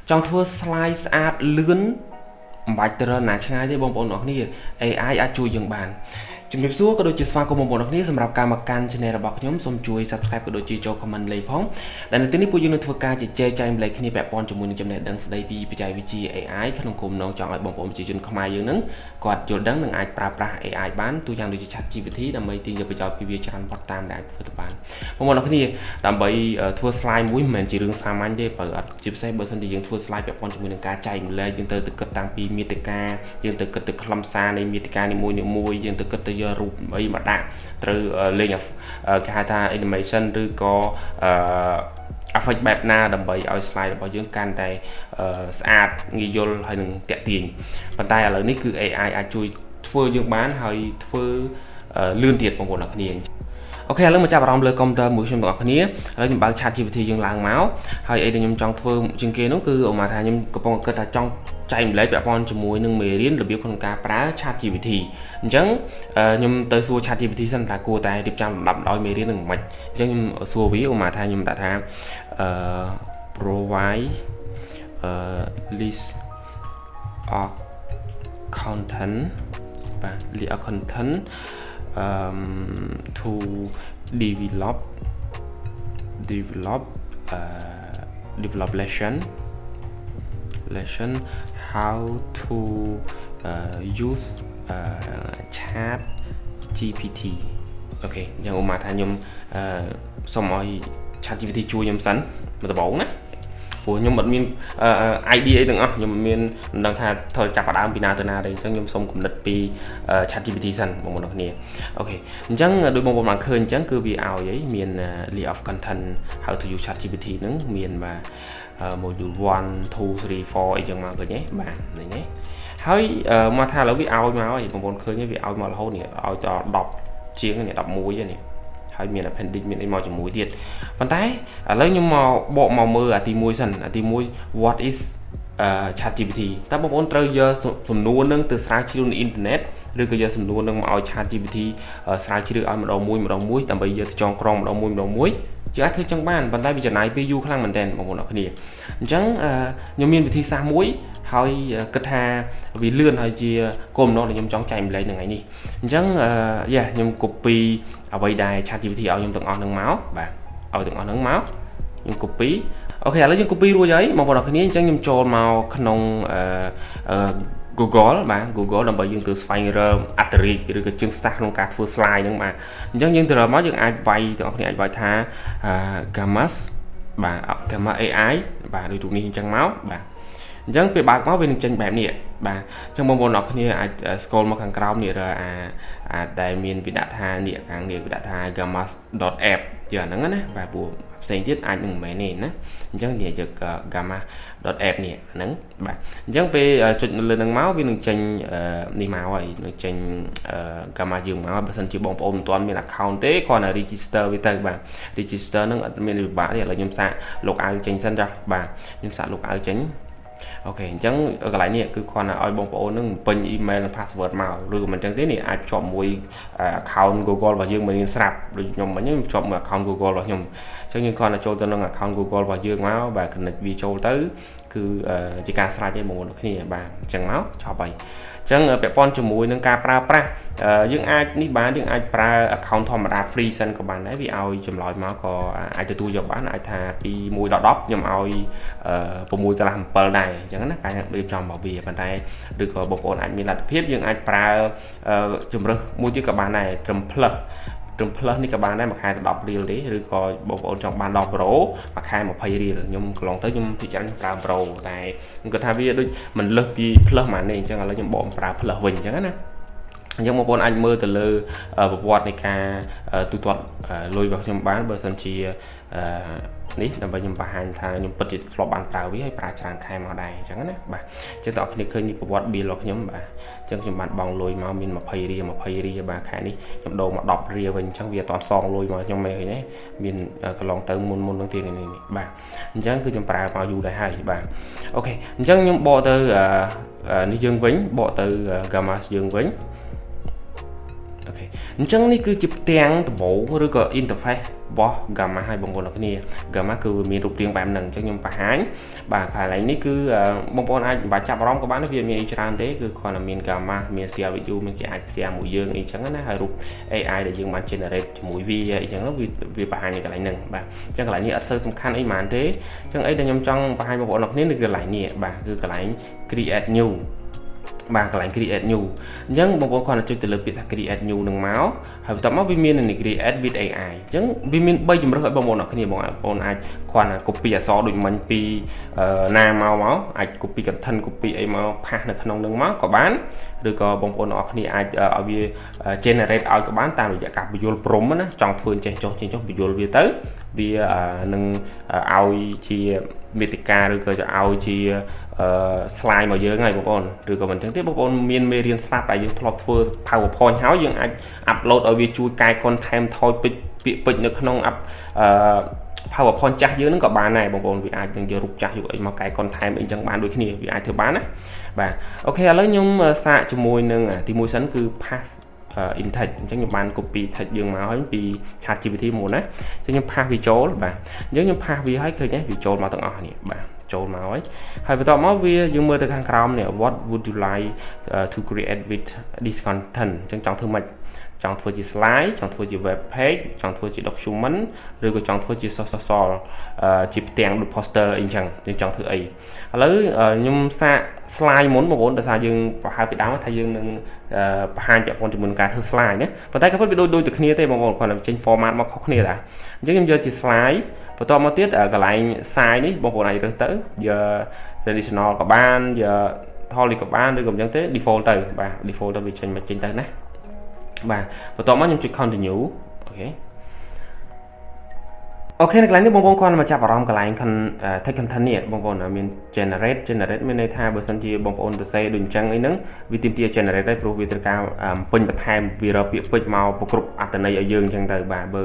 trong thua slide ad lươn bài tờ nà chẳng ai thế bông bông nó này AIអាចជួយយើងបានជំរាបសួរក៏ដូចជាស្វាគមន៍បងប្អូនគ្នាសម្រាប់ការមកកាន់ channel របស់ខ្ញុំសូមជួយ subscribe ក៏ដូចជាចូល comment លេខផងដែលនៅទីនេះពួកយើងនឹងធ្វើការជជែកចែកម្លែកគ្នាពាក់ព័ន្ធជាមួយនឹងចំណេះដឹងស្ដីពីបច្ចេកវិទ្យា AI ក្នុងគោលបំណងចង់ឲ្យបងប្អូនប្រជាជនខ្មែរយើងនឹងគាត់យល់ដឹងនិងអាចប្រើប្រាស់ AI បានទូយ៉ាងដូចជា ChatGPT ដើម្បីទាញយកប្រយោជន៍ពីវាច្រើនផុតតាមដែលអាចធ្វើទៅបានបងប្អូនគ្នាដើម្បីធ្វើ slide មួយមិនមែនជារឿងសាមញ្ញទេបើអត់ជាពិសេសបើសិនជាយើងធ្វើ slide ពាក់ព័ន្ធជាមួយនឹងការចែកម្លែកយើងទៅគិតតាំងពីមាតិកាយើងទៅគិតទៅខ្លឹមសារនៃមាតិកានីមួយៗយើងទៅគិតទៅយករូបអីមកដាក់ត្រូវលេងគេហៅថា animation ឬក៏ effect បែបណាដើម្បីឲ្យ slide របស់យើងកាន់តែស្អាតងាយយល់ហើយនឹងតាក់ទាញប៉ុន្តែឥឡូវនេះគឺ AI អាចជួយធ្វើយើងបានហើយធ្វើលឿនទៀតបងប្អូនអ្នកគ្នាអូខេឥឡូវមកចាប់អារម្មណ៍លើកុំព្យូទ័រមួយខ្ញុំបងប្អូនគ្នាឥឡូវខ្ញុំបើក ChatGPT យើងឡើងមកហើយអីដែលខ្ញុំចង់ធ្វើជាងគេនោះគឺអូម៉ាថាខ្ញុំកំពុងគិតថាចង់ចែកម្លែកពាក់ព័ន្ធជាមួយនឹងមេរៀនរបៀបក្នុងការប្រើ ChatGPT អញ្ចឹងខ្ញុំទៅសួរ ChatGPT សិនថាគួរតែរៀបចំលំដាប់ដោយមេរៀននឹងមិនអញ្ចឹងខ្ញុំសួរវាអូម៉ាថាខ្ញុំដាក់ថា provide list of content បាទ list of content to develop lesson how to use chat GPT អូខេអញ្ចឹងឧមាថាខ្ញុំសូមឲ្យ chat GPT ជួយខ្ញុំសិនមកដំបូងណាព្រោះខ្ញុំអត់មាន idea អីទាំងអស់ខ្ញុំមិនមានមិនដឹងថាធ្វើចាប់ផ្ដើមពីណាទៅណាទេអញ្ចឹងខ្ញុំសូមគំនិតពី chat GPT សិនបងប្អូនគ្នាអូខេអញ្ចឹងដោយបងប្អូនបានឃើញអញ្ចឹងគឺវាឲ្យអីមាន list of content how to use chat GPT ហ្នឹងមានបាទ module 1 2 3 4អីចឹងមកឃើញទេបាទនេះណាហើយមកថាឥឡូវវាឲ្យមកហើយបងប្អូនឃើញវាឲ្យមករហូតនេះឲ្យដល់10ជាងនេះ11នេះហើយមាន appendix មានអីមកជាមួយទៀតប៉ុន្តែឥឡូវខ្ញុំមកបកមកមើលអាទី1សិនអាទី1 what is ChatGPT តើបងប្អូនត្រូវយកសំណួរនឹងទៅស្រាវជ្រាវនៅអ៊ីនធឺណិតឬក៏យកសំណួរនឹងមកឲ្យ ChatGPT ស្រាវជ្រាវឲ្យម្ដងមួយដើម្បីយកទៅចងក្រងម្ដងមួយជាអាចធ្វើចឹងបានប៉ុន្តែវាចំណាយពេលយូរខ្លាំងមែនទែនបងប្អូនអរគ្នាអញ្ចឹងខ្ញុំមានវិធីសាស្ត្រមួយហើយគិតថាវាលឿនហើយជាគោលបំណងដែលខ្ញុំចង់ចែកម្លែកនៅថ្ងៃនេះអញ្ចឹងខ្ញុំ copy អ្វីដែល ChatGPT ឲ្យខ្ញុំទាំងអស់នឹងមកបាទឲ្យទាំងអស់នឹងមកខ្ញុំ copy អូខេឥឡូវយើង copy រួចហើយបងប្អូនអរគ្នាអញ្ចឹងខ្ញុំចូលមកក្នុងGoogle បាទ Google ដើម្បីយើងទៅស្វែងរកអត្ថន័យឬក៏ជើងស្តាស់ក្នុងការធ្វើ slide ហ្នឹងបាទអញ្ចឹងយើងទៅរកមកយើងអាចវាយទាំងអស់គ្នាអាចវាយថា Gammas បាទ Gamma AI បាទដូចរូបនេះអញ្ចឹងមកបាទអញ្ចឹងពេលបើកមកវានឹងចេញបែបនេះបាទអញ្ចឹងបងប្អូនអរគ្នាអាច scroll មកខាងក្រោមនេះអាដែលមានវិដាក់ថានេះខាងនេះវិដាក់ថា gammas.app ជាអាហ្នឹងណាបាទព្រោះផ្សេងទៀតអាចនឹងមិនមែនទេណាអញ្ចឹងនិយាយយក gamma.app នេះហ្នឹងបាទអញ្ចឹងពេលចុចនៅលើហ្នឹងមកវានឹងចេញនេះមកហើយនឹងចេញ gamma យើងមកបើសិនជាបងប្អូនមិនទាន់មាន account ទេគ្រាន់តែ register វាទៅបាទ register ហ្នឹងអត់មានវិបាកទេឥឡូវខ្ញុំសាក log out ចេញសិនចាបាទខ្ញុំសាក log out ចេញអូខេអញ្ចឹងកន្លែងនេះគឺគ្រាន់តែឲ្យបងប្អូននឹងបំពេញ email និង password មកឬក៏មិនអញ្ចឹងទេនេះអាចភ្ជាប់មួយ account Google របស់យើងមិនស្រាប់ដូចខ្ញុំមិញខ្ញុំភ្ជាប់មួយ account Google របស់ខ្ញុំអញ្ចឹងយើងគ្រាន់តែចូលទៅក្នុង account Google របស់យើងមកបាទ connect វាចូលទៅគឺជាការស្រេចទេបងប្អូនគ្នាបាទអញ្ចឹងមកចប់ហើយអញ្ចឹងពាក់ព័ន្ធជាមួយនឹងការប្រើប្រាស់យើងអាចនេះបានយើងអាចប្រើ account ធម្មតា free សិនក៏បានដែរវាឲ្យចម្លើយមកក៏អាចទទួលយកបានអាចថាពី1ដល់10ខ្ញុំឲ្យ6/7ដែរអញ្ចឹងណាការរៀបចំរបស់វាប៉ុន្តែឬក៏បងប្អូនអាចមានលទ្ធភាពយើងអាចប្រើជំរើសមួយទៀតក៏បានដែរត្រឹម plus នេះក៏បានដែរមួយខែទៅ10រៀលទេឬក៏បងប្អូនចង់បានដល់ Pro មួយខែ20រៀលខ្ញុំកន្លងទៅខ្ញុំពិចារណាប្រើ Pro តែខ្ញុំគិតថាវាដូចមិនលើសពី plus ហ្មងនេះអញ្ចឹងឥឡូវខ្ញុំបកប្រើ plus វិញអញ្ចឹងណាអញ្ចឹងបងប្អូនអាចមើលទៅលើប្រវត្តិនៃការទូទាត់លុយរបស់ខ្ញុំបានបើសិនជានេះដើម្បីខ្ញុំបង្ហាញថាខ្ញុំពិតជាធ្លាប់បានប្រើវាហើយប្រើច្រើនខែមកដែរអញ្ចឹងណាបាទអញ្ចឹងតើអ្នកគ្នាឃើញនេះប្រវត្តិ bill របស់ខ្ញុំបាទអញ្ចឹងខ្ញុំបានបង់លុយមកមាន20រៀលបាទខែនេះខ្ញុំដូរមក10រៀលវិញអញ្ចឹងវាអត់តសងលុយមកខ្ញុំមែនឃើញទេមានកន្លងទៅមុននឹងទៀតនេះបាទអញ្ចឹងគឺខ្ញុំប្រើមកយូរដែរហើយបាទអូខេអញ្ចឹងខ្ញុំបកទៅនេះយើងវិញបកទៅ Gammas យើងវិញអូខ ខេអញ្ចឹងនេះគឺជាផ្ទាំងដំបូងឬក៏ interface របស់ Gamma ហើយបងប្អូនអរគ្នា Gamma គឺវាមានរូបរាងបែបហ្នឹងអញ្ចឹងខ្ញុំបង្ហាញបាទកន្លែងនេះគឺបងប្អូនអាចបាច់ចាប់អារម្មណ៍ក៏បានវាមានអីច្រើនទេគឺគ្រាន់តែមាន Gamma មាន share video មានគេអាច share មួយយើងអីចឹងណាហើយរូប AI ដែលយើងបាន generate ជាមួយវាអីចឹងវាបង្ហាញនៅកន្លែងហ្នឹងបាទអញ្ចឹងកន្លែងនេះអត់សូវសំខាន់អីហ្មងទេអញ្ចឹងអីដែលខ្ញុំចង់បង្ហាញបងប្អូនអរគ្នាគឺកន្លែងនេះបាទគឺកន្លែង create new បាទកន្លែង create new អញ្ចឹងបងប្អូនគ្រាន់តែចុចទៅលើពាក្យថា create new នឹងមកហើយបន្ទាប់មកវាមាននេះ create with AI អញ្ចឹងវាមាន3ជំរើសឲ្យបងប្អូនអរគ្នាបងប្អូនអាចគ្រាន់តែ copy អក្សរដូចមិញពីណាមកអាច copy content copy អីមកផាសនៅក្នុងនឹងមកក៏បានឬក៏បងប្អូនអរគ្នាអាចឲ្យវា generate ឲ្យក៏បានតាមរយៈការបញ្យល់ព្រមណាចង់ធ្វើចេះចុះបញ្យល់វាទៅវានឹងឲ្យជាមេតិកាឬក៏ឲ្យជាslide មកយើងហើយបងប្អូនឬក៏មិនចឹងទេបងប្អូនមានមេរៀនស្រាប់តែយើងធ្លាប់ធ្វើ PowerPoint ហើយយើងអាច upload ឲ្យវាជួយកែ content ថយពាក្យពេចន៍នៅក្នុង PowerPoint ចាស់យើងហ្នឹងក៏បានដែរបងប្អូនវាអាចនឹងយករូបចាស់យកអីមកកែ content អីចឹងបានដូចគ្នាវាអាចធ្វើបានណាបាទអូខេឥឡូវខ្ញុំសាកជាមួយនឹងទី1សិនគឺ pass in text អញ្ចឹងខ្ញុំបាន copy text យើងមកហើយពី ChatGPT មួយណាអញ្ចឹងខ្ញុំ pass វាចូលបាទអញ្ចឹងខ្ញុំ pass វាឲ្យឃើញទេវាចូលមកទាំងអស់នេះបាទចូលមកហើយបន្ទាប់មកវាយើងមើលទៅខាងក្រោមនេះ what would you like to create with this content អញ្ចឹងចង់ធ្វើម៉េចចង់ធ្វើជា slide ចង់ធ្វើជា web page ចង់ធ្វើជា document ឬក៏ចង់ធ្វើជា social ជាផ្ទាំងដូច poster អីចឹងយើងចង់ធ្វើអីឥឡូវខ្ញុំសាក slide មុនបងប្អូនដោយសារយើងបង្ហើបពីដើមថាយើងនឹងបង្ហាញពាក់ព័ន្ធជាមួយនឹងការធ្វើ slide ណាប៉ុន្តែក៏ពិតវាដូចតែគ្នាទេបងប្អូនគ្រាន់តែចេញ format មកខុសគ្នាដែរអញ្ចឹងខ្ញុំយកជា slide បន្ទាប់មកទៀតកន្លែង size នេះបងប្អូនអាចរើសទៅយក traditional ក៏បានយក tall ក៏បានឬក៏មិនចឹងទេ default ទៅបាទ default ទៅវាចេញមកចេញទៅណាបាទបន្ទាប់មកខ្ញុំចុច continue អូខេនៅកន្លែងនេះបងប្អូនគាត់មកចាប់អារម្មណ៍កន្លែង text content នេះបងប្អូនមាន generate មានន័យថាបើសិនជាបងប្អូនសរសេរដូចអញ្ចឹងអីហ្នឹងវាទាមទារ generate ដែរព្រោះវាត្រូវការពេញបន្ថែមវារកពាក្យពេចន៍មកប្រគ្រប់អត្ថន័យឲ្យយើងអញ្ចឹងទៅបាទបើ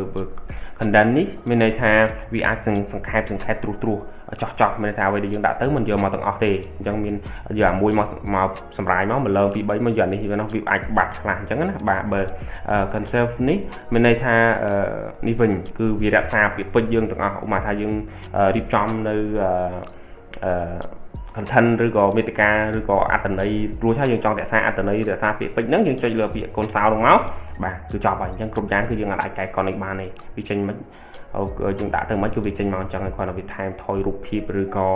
content នេះមានន័យថាវាអាចសង្ខេបត្រួសចោះមានន័យថាអ្វីដែលយើងដាក់ទៅមិនយកមកទាំងអស់ទេអញ្ចឹងមានយកអាមួយមកសម្រាយមកលើ2 3មកយកនេះវាអាចបាត់ខ្លះអញ្ចឹងណាបាទបើ concept នេះមានន័យថានេះវិញគឺវារក្សាពាក្យពេចន៍យើងទាំងអស់ឧបមាថាយើងរៀបចំនៅcontent ឬក៏មេតិកាឬក៏អត្ថន័យព្រោះថាយើងចង់រក្សាអត្ថន័យរក្សាពាក្យពេចន៍ហ្នឹងយើងចុចលើពាក្យកូនសោហ្នឹងមកបាទគឺចប់ហើយអញ្ចឹងគ្រប់យ៉ាងគឺយើងអាចកែកននេះបានទេវាចេញមិនយើងដាក់ទៅមិនគឺវាចេញមកអញ្ចឹងគ្រាន់តែវាថែមថយរូបភាពឬក៏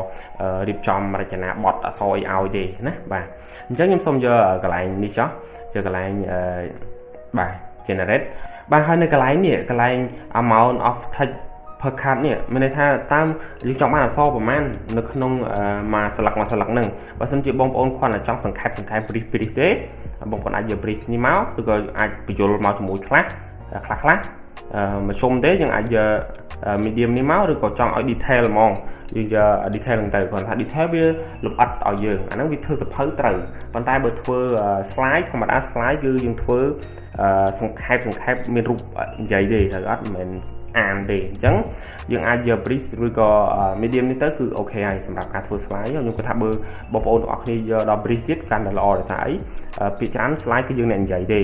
រៀបចំរចនាបថអក្សរឲ្យទេណាបាទអញ្ចឹងខ្ញុំសូមយកកន្លែងនេះចុះយកកន្លែងបាទ generate បាទហើយនៅកន្លែងនេះកន្លែង amount of text per card នេះមានន័យថាតាមយើងចង់បានអក្សរប្រមាណនៅក្នុងមួយស្លឹកហ្នឹងបើមិនជាបងប្អូនគ្រាន់តែចង់សង្ខេបព្រីសទេបងប្អូនអាចយកព្រីសនេះមកឬក៏អាចបញ្យល់មកជាមួយខ្លះមកជុំទេយើងអាចយក medium នេះមកឬក៏ចង់ឲ្យ detail ហ្មងយើងយក detail ហ្នឹងទៅគ្រាន់ថា detail វាលម្អិតឲ្យយើងអាហ្នឹងវាធ្វើសភៅត្រូវប៉ុន្តែបើធ្វើ slide ធម្មតា slide គឺយើងធ្វើសង្ខេបមានរូបនិយាយទេហើយអត់មិនមែនអានទេអញ្ចឹងយើងអាចយក bridge ឬក៏ medium នេះទៅគឺអូខេហើយសម្រាប់ការធ្វើ slide ខ្ញុំគិតថាបើបងប្អូនទាំងអស់គ្នាយកដល់ bridge ទៀតកាន់តែល្អដោយសារអីពាក្យច្រើន slide គឺយើងអ្នកនិយាយទេ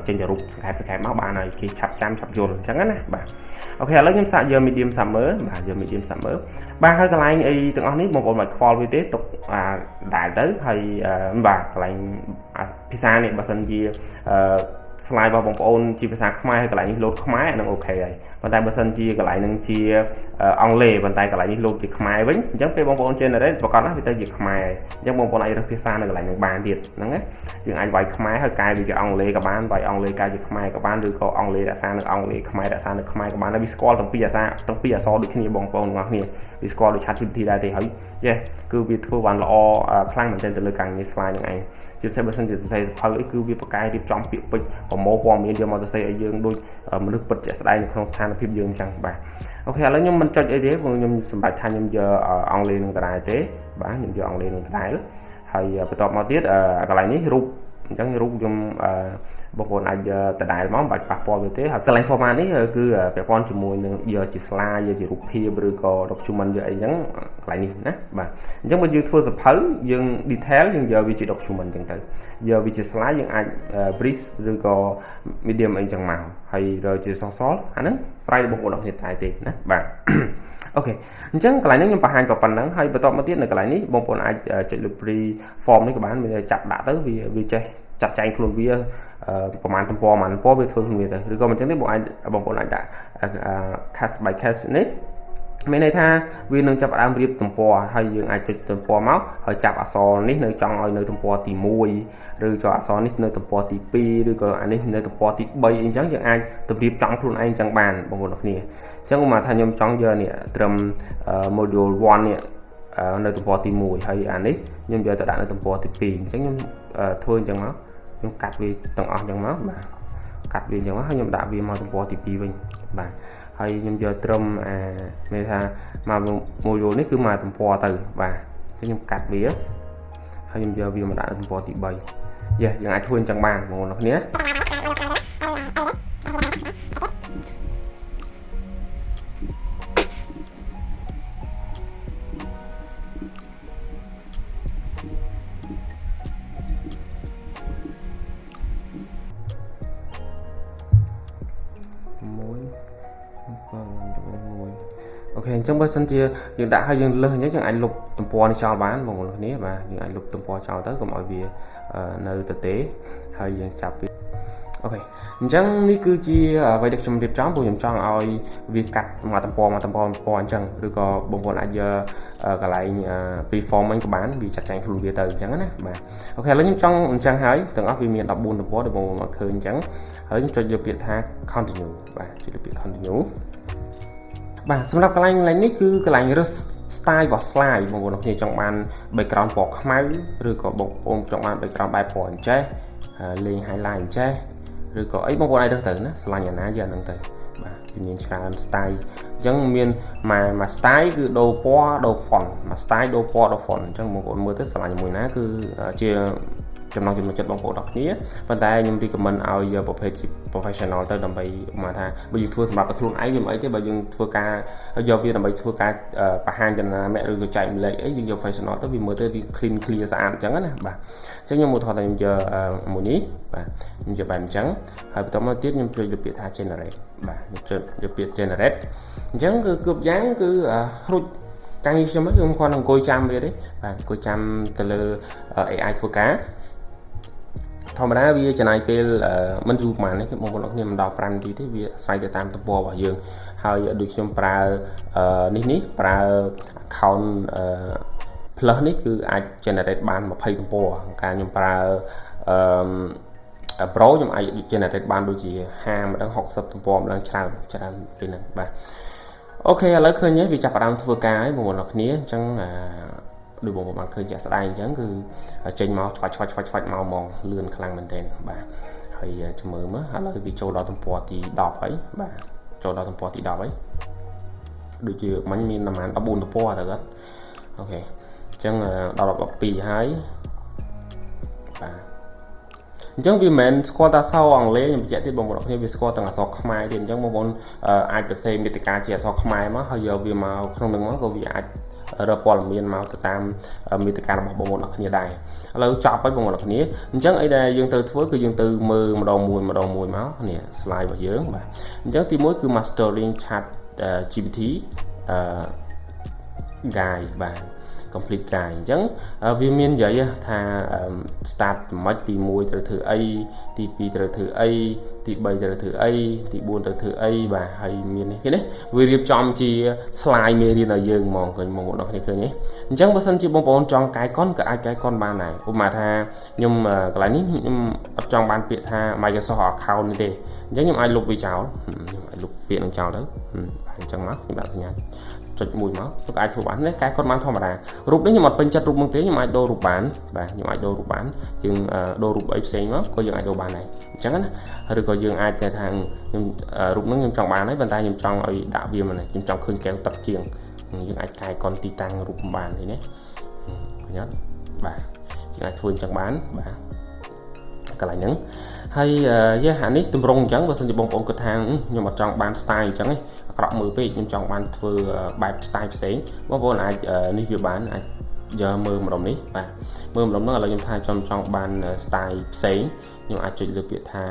ចេញតែរូបសង្ខេបមកបានហើយគេឆាប់ចាំឆាប់យល់អញ្ចឹងណាបាទអូខេឥឡូវខ្ញុំសាកយក medium summer បាទយក medium summer បាទហើយកន្លែងអីទាំងអស់នេះបងប្អូនមិនខ្វល់វាទេទុកដែលទៅហើយបាទកន្លែងភាសានេះបើសិនជាslide របស់បងប្អូនជាភាសាខ្មែរហើយកន្លែងនេះលោតខ្មែរអានឹងអូខេហើយប៉ុន្តែបើសិនជាកន្លែងនឹងជាអង់គ្លេសប៉ុន្តែកន្លែងនេះលោតជាខ្មែរវិញអញ្ចឹងពេលបងប្អូន generate ប្រកាសណាវាទៅជាខ្មែរអញ្ចឹងបងប្អូនអាចរើសភាសានៅកន្លែងនឹងបានទៀតហ្នឹងណាយើងអាចវាយខ្មែរហើយកែវាជាអង់គ្លេសក៏បានវាយអង់គ្លេសកែជាខ្មែរក៏បានឬក៏អង់គ្លេសរក្សានៅអង់គ្លេសខ្មែររក្សានៅខ្មែរក៏បានហើយវាស្គាល់ទាំងពីរអក្សរដូចគ្នាបងប្អូនទាំងអស់គ្នាវាស្គាល់ដូច ChatGPT ដែរទេហើយគឺវាធ្វើបានល្អខ្លាំងមែនទែនទៅលើការងារ slide ហ្នឹងឯងជាពិសេសបើសិនជាសរសេរសភៅអីគឺវាប្រកែរៀបចំពាក្យពេចន៍ប្រមូលព័ត៌មានយកមកសរសេរឲ្យយើងដូចមនុស្សពិតជាក់ស្ដែងនៅក្នុងស្ថានភាពយើងអញ្ចឹងបាទអូខេឥឡូវខ្ញុំមិនចុចអីទេព្រោះខ្ញុំសម្រេចថាខ្ញុំយកអង់គ្លេសនឹងដដែលទេបាទខ្ញុំយកអង់គ្លេសនឹងដដែលហើយបន្ទាប់មកទៀតកន្លែងនេះរូប អញ្ចឹងរូបខ្ញុំបងប្អូនអាចដដែលមកមិនបាច់ប៉ះពាល់វាទេហើយកន្លែង format នេះគឺពាក់ព័ន្ធជាមួយនឹងយកជា slide យកជារូបភាពឬក៏ document យកអីអញ្ចឹងកន្លែងនេះណាបាទអញ្ចឹងបើយើងធ្វើសភៅយើង detail យើងយកវាជា document អញ្ចឹងទៅយកវាជា slide យើងអាច brief ឬក៏ medium អីអញ្ចឹងមកហើយរើជាសសល់អាហ្នឹងស្រ័យរបស់បងប្អូនអរគ្នាតែទេណាបាទអូខេអញ្ចឹងកន្លែងនេះខ្ញុំបង្ហាញប៉ុណ្ណឹងហើយបន្តមកទៀតនៅកន្លែងនេះបងប្អូនអាចចុចលើ pre form នេះក៏បានមានចាប់ដាក់ទៅវាចេះចាត់ចែងខ្លួនវាប្រហែលទំព័រវាធ្វើខ្លួនវាទៅឬក៏មិនអញ្ចឹងទេបងប្អូនអាចដាក់ cast by cast នេះមានន័យថាវានឹងចាប់ផ្ដើមរៀបទំព័រហើយយើងអាចចុចទំព័រមកហើយចាប់អក្សរនេះនៅចង់ឲ្យនៅទំព័រទី1ឬក៏អក្សរនេះនៅទំព័រទី2ឬក៏អានេះនៅទំព័រទី3អីចឹងយើងអាចទៅរៀបចំខ្លួនឯងចឹងបានបងប្អូនគ្នាអញ្ចឹងមកថាខ្ញុំចង់យកនេះត្រឹម module 1នេះនៅទំព័រទី1ហើយអានេះខ្ញុំយកទៅដាក់នៅទំព័រទី2អញ្ចឹងខ្ញុំធ្វើអញ្ចឹងមកខ្ញុំកាត់វាទាំងអស់អញ្ចឹងមកបាទកាត់វាអញ្ចឹងមកហើយខ្ញុំដាក់វាមកទំព័រទី2វិញបាទហើយខ្ញុំយកត្រឹមមានថាមក module នេះគឺមកទំព័រទៅបាទអញ្ចឹងខ្ញុំកាត់វាហើយខ្ញុំយកវាមកដាក់នៅទំព័រទី3យើងអាចធ្វើអញ្ចឹងបានបងប្អូនគ្នាអូខេអញ្ចឹងបើសិនជាយើងដាក់ឲ្យយើងលើសអញ្ចឹងយើងអាចលុបទំព័រនេះចោលបានបងប្អូនគ្នាបាទយើងអាចលុបទំព័រចោលទៅកុំឲ្យវានៅទៅទេហើយយើងចាប់វាអូខេអញ្ចឹងនេះគឺជាអ្វីដែលខ្ញុំរៀបចំព្រោះខ្ញុំចង់ឲ្យវាកាត់មកទំព័រអញ្ចឹងឬក៏បងប្អូនអាចយកកន្លែង preform វិញក៏បានវាចាត់ចែងខ្លួនវាទៅអញ្ចឹងណាបាទអូខេឥឡូវខ្ញុំចង់អញ្ចឹងហើយទាំងអស់វាមាន14ទំព័រដែលបងប្អូនមកឃើញអញ្ចឹងហើយខ្ញុំចុចយកពាក្យថា continue បាទចុចលើពាក្យ continue បាទសម្រាប់កន្លែងនេះគឺកន្លែងរើស style របស់ slide បងប្អូនគ្នាចង់បាន background ពណ៌ខ្មៅឬក៏បងប្អូនចង់បាន background បែបពណ៌អញ្ចេះលេង highlight អញ្ចេះឬក៏អីបងប្អូនអាចរើសទៅណាឆ្លាញ់អាណាយកហ្នឹងទៅបាទវាមានច្រើន style អញ្ចឹងមានមួយ style គឺដូរពណ៌ដូរ font មួយ style ដូរពណ៌ដូរ font អញ្ចឹងបងប្អូនមើលទៅឆ្លាញ់ជាមួយណាគឺជាចំណងចំណុចចិត្តបងប្អូនអរគ្នាប៉ុន្តែខ្ញុំ recommend ឲ្យយកប្រភេទជា professional ទៅដើម្បីមកថាបើយើងធ្វើសម្រាប់តែខ្លួនឯងវាមិនអីទេបើយើងធ្វើការយកវាដើម្បីធ្វើការបង្ហាញចំណានឬក៏ចែកម្លែកអីយើងយក professional ទៅវាមើលទៅវា clean clear ស្អាតអញ្ចឹងណាបាទអញ្ចឹងខ្ញុំមកថតតែខ្ញុំយកមួយនេះបាទខ្ញុំយកបែបអញ្ចឹងហើយបន្តមកទៀតខ្ញុំជួយយកពាក្យថា generate បាទខ្ញុំចុចយកពាក្យ generate អញ្ចឹងគឺគ្រប់យ៉ាងគឺរួចការងារខ្ញុំខ្ញុំគ្រាន់តែអង្គុយចាំវាទេបាទអង្គុយចាំទៅលើ AI ធ្វើការធម្មតាវាចំណាយពេលមិនយូរប៉ុន្មានទេបងប្អូនអរគ្នាមិនដល់5នាទីទេវាអាស្រ័យទៅតាមទំព័ររបស់យើងហើយដូចខ្ញុំប្រើនេះប្រើ account plus នេះគឺអាច generate បាន20ទំព័រការខ្ញុំប្រើPro ខ្ញុំអាច generate បានដូចជា50ម្ដង60ទំព័រម្ដងច្រើនពេលហ្នឹងបាទអូខេឥឡូវឃើញហើយវាចាប់ផ្ដើមធ្វើការហើយបងប្អូនអរគ្នាអញ្ចឹងដូចបងប្អូនបានឃើញជាក់ស្ដែងអញ្ចឹងគឺចេញមកឆ្វាច់មកហ្មងលឿនខ្លាំងមែនទែនបាទហើយចាំមើលមើលឥឡូវវាចូលដល់ទំព័រទី10ហើយបាទចូលដល់ទំព័រទី10ហើយដូចជាមិញមានប្រហែល14ទំព័រទៅគាត់អូខេអញ្ចឹងដល់12ហើយបាទអញ្ចឹងវាមិនមែនស្គាល់តែអក្សរអង់គ្លេសខ្ញុំបញ្ជាក់ទៀតបងប្អូនគ្នាវាស្គាល់ទាំងអក្សរខ្មែរទៀតអញ្ចឹងបងប្អូនអាចទៅសេមាតិកាជាអក្សរខ្មែរមកហើយយកវាមកក្នុងនឹងមកក៏វាអាចរកព័ត៌មានមកទៅតាមមាតិការបស់បងប្អូនអរគ្នាដែរឥឡូវចប់ហើយបងប្អូនអរគ្នាអញ្ចឹងអីដែលយើងត្រូវធ្វើគឺយើងទៅមើលម្ដងមួយមកនេះ slide របស់យើងបាទអញ្ចឹងទី1គឺ mastering chat GPT guide បាទ complete guide អញ្ចឹងវាមាននិយាយថា start ចំណុចទី1ត្រូវធ្វើអីទី2ត្រូវធ្វើអីទី3ត្រូវធ្វើអីទី4ត្រូវធ្វើអីបាទហើយមាននេះគេនេះវារៀបចំជា slide មេរៀនឲ្យយើងហ្មងឃើញបងប្អូនអរគ្នាឃើញទេអញ្ចឹងបើសិនជាបងប្អូនចង់កាយកុនក៏អាចកាយកុនបានដែរឧបមាថាខ្ញុំកន្លែងនេះខ្ញុំអត់ចង់បានពាក្យថា Microsoft account នេះទេអញ្ចឹងខ្ញុំអាចលុបវាចោលខ្ញុំអាចលុបពាក្យនឹងចោលទៅអញ្ចឹងមកខ្ញុំដាក់សញ្ញាចុចមួយមកក៏អាចធ្វើបានដែរកាយកុនបានធម្មតារូបនេះខ្ញុំអត់ពេញចិត្តរូបនោះទេខ្ញុំអាចដូររូបបានបាទខ្ញុំអាចដូររូបបានយើងដូររូបអីផ្សេងមកក៏យើងអាចដូរបានដែរអញ្ចឹងណាឬក៏យើងអាចតែថាខ្ញុំរូបនោះខ្ញុំចង់បានហើយប៉ុន្តែខ្ញុំចង់ឲ្យដាក់វាមកខ្ញុំចង់ឃើញកែវទឹកជាងយើងអាចកាយកុនទីតាំងរូបបាននេះណាឃើញអត់បាទយើងអាចធ្វើអញ្ចឹងបានបាទ កន្លែងហ្នឹងហើយអានេះទម្រង់អញ្ចឹងបើសិនជាបងប្អូនគិតថាខ្ញុំអត់ចង់បាន style អញ្ចឹងឯងអាក្រក់មើលពេកខ្ញុំចង់បានធ្វើបែប style ផ្សេងបងប្អូនអាចនេះវាបានអាចយកមើលម្ដុំនេះបាទមើលម្ដុំហ្នឹងឥឡូវខ្ញុំថាខ្ញុំចង់បាន style ផ្សេងខ្ញុំអាចចុចលើពាក្យថា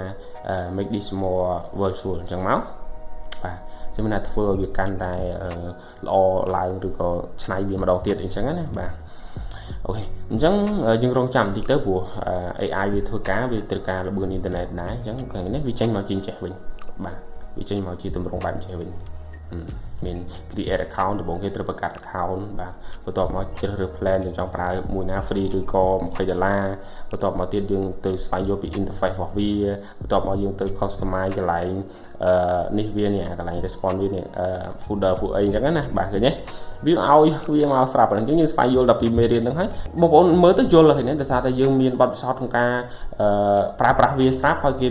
make this more virtual អញ្ចឹងមកបាទខ្ញុំមានតែធ្វើឲ្យវាកាន់តែល្អឡើងឬក៏ឆ្នៃវាម្ដងទៀតអីចឹងណាបាទអូខេអញ្ចឹងយើងរងចាំបន្តិចទៅព្រោះ AI វាធ្វើការវាត្រូវការល្បឿនអ៊ីនធឺណិតដែរអញ្ចឹងខាងនេះវាចេញមកជាចេះវិញបាទវាចេញមកជាទម្រង់បែបចេះវិញមាន create account ដំបូងគេត្រូវបង្កើត account បាទបន្ទាប់មកជ្រើសរើស plan យើងចង់ប្រើមួយណា free ឬក៏$20បន្ទាប់មកទៀតយើងទៅស្វែងយល់ពី interface របស់វាបន្ទាប់មកយើងទៅ customize កន្លែងនេះវានេះកន្លែង response វានេះ folder អីអញ្ចឹងណាបាទឃើញទេវាឲ្យវាមកស្រាប់អញ្ចឹងយើងស្វែងយល់ដល់ពីមេរៀនហ្នឹងហើយបងប្អូនមើលទៅយល់ហើយនេះដោយសារតែយើងមានបទពិសោធន៍ក្នុងការប្រើប្រាស់វាស្រាប់ហើយគេ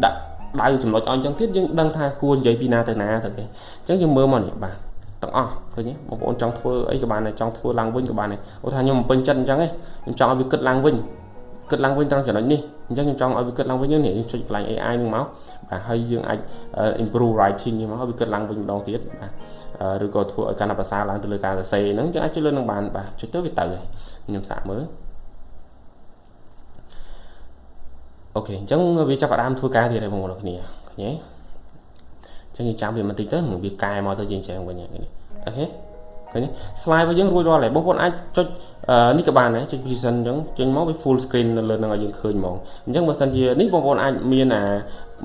ដាក់ដៅចំណុចឲ្យអញ្ចឹងទៀតយើងដឹងថាគួរនិយាយពីណាទៅណាទៅគេអញ្ចឹងយើងមើលមកនេះបាទទាំងអស់ឃើញទេបងប្អូនចង់ធ្វើអីក៏បានដែរចង់ធ្វើឡើងវិញក៏បានដែរឧទាហរណ៍ខ្ញុំមិនពេញចិត្តអញ្ចឹងឯងខ្ញុំចង់ឲ្យវាគិតឡើងវិញត្រង់ចំណុចនេះអញ្ចឹងខ្ញុំចង់ឲ្យវាគិតឡើងវិញនេះខ្ញុំចុចកន្លែង AI នឹងមកបាទហើយយើងអាច improve writing នេះមកឲ្យវាគិតឡើងវិញម្ដងទៀតបាទឬក៏ធ្វើឲ្យកាន់តែប្រសើរឡើងទៅលើការសរសេរហ្នឹងយើងអាចចុចលើនឹងបានបាទចុចទៅវាទៅខ្ញុំសាកមើលអូខេអញ្ចឹងវាចាប់ផ្ដើមធ្វើការទៀតហើយបងប្អូនគ្នាឃើញទេអញ្ចឹងយើងចាំវាបន្តិចទៅវាកែមកទៅជាអញ្ចឹងវិញអូខេឃើញទេ slide របស់យើងរួចរាល់ហើយបងប្អូនអាចចុចនេះក៏បានដែរចុច present អញ្ចឹងចេញមកវា full screen នៅលើនឹងឲ្យយើងឃើញហ្មងអញ្ចឹងបើសិនជានេះបងប្អូនអាចមាន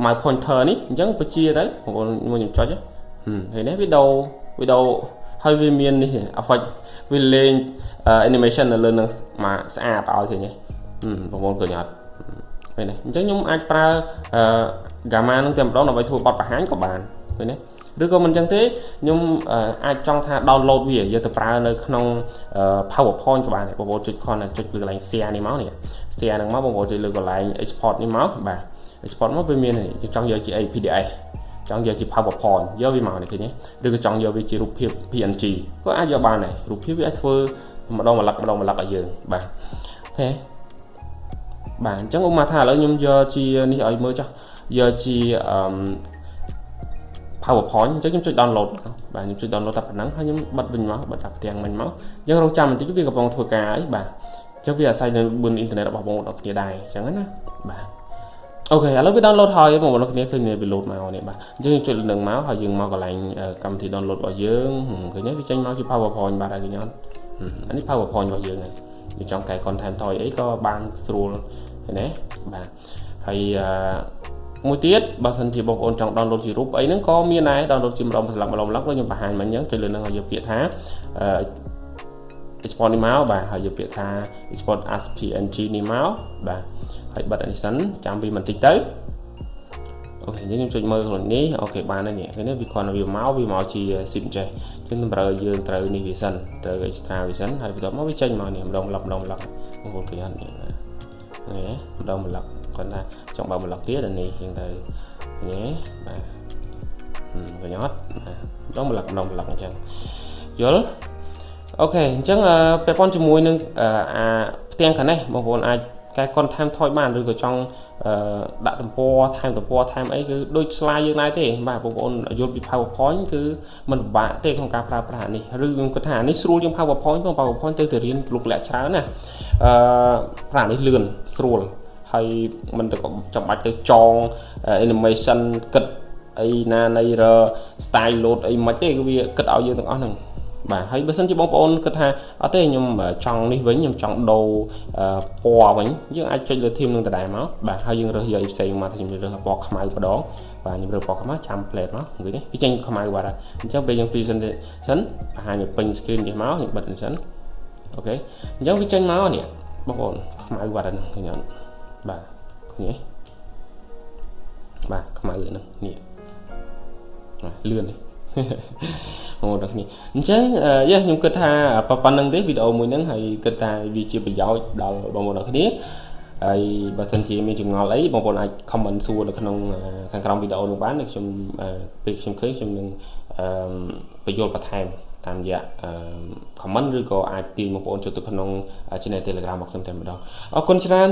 mouse pointer នេះអញ្ចឹងបញ្ជាទៅបងប្អូនមួយខ្ញុំចុចឃើញទេវីដេអូហើយវាមាននេះ effect វាលេង animation នៅលើនឹងមកស្អាតឲ្យឃើញទេបងប្អូនឃើញអត់ឃើញទេអញ្ចឹងខ្ញុំអាចប្រើ gamma នឹងតែម្ដងដើម្បីធ្វើបទបង្ហាញក៏បានឃើញទេឬក៏មិនអញ្ចឹងទេខ្ញុំអាចចង់ថា download វាយកទៅប្រើនៅក្នុង PowerPoint ក៏បានដែរបងប្អូនចុចខនចុចលើកន្លែង share នេះមកនេះ share ហ្នឹងមកបងប្អូនចុចលើកន្លែង export នេះមកបាទ export មកវាមានយើងចង់យកជា PDF ចង់យកជា PowerPoint យកវាមកនេះឃើញទេឬក៏ចង់យកវាជារូបភាព PNG ក៏អាចយកបានដែររូបភាពវាអាចធ្វើម្ដងម្លឹកឲ្យយើងបាទអូខេបាទអញ្ចឹងឧបមាថាឥឡូវខ្ញុំយកជានេះឲ្យមើលចុះយកជា PowerPoint អញ្ចឹងខ្ញុំចុច download បាទខ្ញុំចុច download តែប៉ុណ្ណឹងហើយខ្ញុំបិទវិញមកបិទអាផ្ទាំងមិញមកអញ្ចឹងរងចាំបន្តិចវាកំពុងធ្វើការហើយបាទអញ្ចឹងវាអាស្រ័យនៅប៊ឺនអ៊ីនធឺណិតរបស់បងប្អូនអរគ្នាដែរអញ្ចឹងណាបាទអូខេឥឡូវវា download ហើយបងប្អូនគ្នាឃើញវា load មកនេះបាទអញ្ចឹងយើងចុចលើនឹងមកហើយយើងមកកន្លែងកម្មវិធី download របស់យើងឃើញទេវាចេញមកជា PowerPoint បាទហើយឃើញអត់អានេះ PowerPoint របស់យើងយើងចង់កែ content ថយអីក៏បានស្រួលឃើញទេបាទហើយមួយទៀតបើសិនជាបងប្អូនចង់ download ជារូបអីហ្នឹងក៏មានដែរ download ជាម្ដងស្លាប់ខ្ញុំបង្ហាញមិញអញ្ចឹងចុចលើនឹងឲ្យយកពាក្យថា export នេះមកបាទហើយយកពាក្យថា export as png នេះមកបាទហើយបិទអានេះសិនចាំវាបន្តិចទៅអូខេខ្ញុំចុចមើលខ្លួននេះអូខេបានហើយនេះឃើញទេវាគ្រាន់តែវាមកជា zip ចេះអញ្ចឹងតម្រូវឲ្យយើងត្រូវនេះវាសិនត្រូវ extra វាសិនហើយបន្ទាប់មកវាចេញមកនេះម្ដងម្លឹកបងប្អូនឃើញអត់នេះម្ដងម្លឹកគាត់ថាចង់បើម្លឹកទៀតអានេះអញ្ចឹងទៅឃើញទេបាទឃើញអត់ម្ដងម្លឹកអញ្ចឹងយល់អូខេអញ្ចឹងពាក់ព័ន្ធជាមួយនឹងផ្ទាំងខាងនេះបងប្អូនអាចកែ content ថយបានឬក៏ចង់ដាក់ទំព័រថែមអីគឺដូច slide យើងដែរទេបាទបងប្អូនយល់ពី PowerPoint គឺមិនពិបាកទេក្នុងការប្រើប្រាស់នេះឬខ្ញុំគិតថានេះស្រួលជាង PowerPoint ផង PowerPoint ទៅរៀនលុកលាក់ច្រើនណាប្រាក់នេះលឿនស្រួលហើយមិនទៅចាំបាច់ទៅចង animation គិតអីណានៃ style load អីមិនទេគឺវាគិតឲ្យយើងទាំងអស់ហ្នឹងបាទហើយបើសិនជាបងប្អូនគិតថាអត់ទេខ្ញុំចង់នេះវិញខ្ញុំចង់ដូរពណ៌វិញយើងអាចចុចលើ theme នឹងដដែលមកបាទហើយយើងរើសយកអីផ្សេងមកខ្ញុំរើសពណ៌ខ្មៅម្ដងបាទខ្ញុំរើសពណ៌ខ្មៅចាំ plate មកនិយាយនេះវាចេញខ្មៅបាទអញ្ចឹងពេលយើង presentation បង្ហាញឲ្យពេញ screen នេះមកខ្ញុំបិទសិនអូខេអញ្ចឹងវាចេញមកនេះបងប្អូនខ្មៅបាទហ្នឹងឃើញអត់បាទឃើញទេបាទខ្មៅហ្នឹងនេះលឿននេះអូដល់គ្នាអញ្ចឹងខ្ញុំគិតថាប៉ុណ្្នឹងទេវីដេអូមួយហ្នឹងហើយគិតថាវាជាប្រយោជន៍ដល់បងប្អូនទាំងគ្នាហើយបើសិនជាមានចម្ងល់អីបងប្អូនអាច comment សួរនៅក្នុងខាងក្រោមវីដេអូនោះបានខ្ញុំពេលខ្ញុំឃើញខ្ញុំនឹងបញ្យល់បន្ថែមតាមរយៈ comment ឬក៏អាចទាញបងប្អូនចូលទៅក្នុង channel Telegram របស់ខ្ញុំតែម្ដងអរគុណច្រើន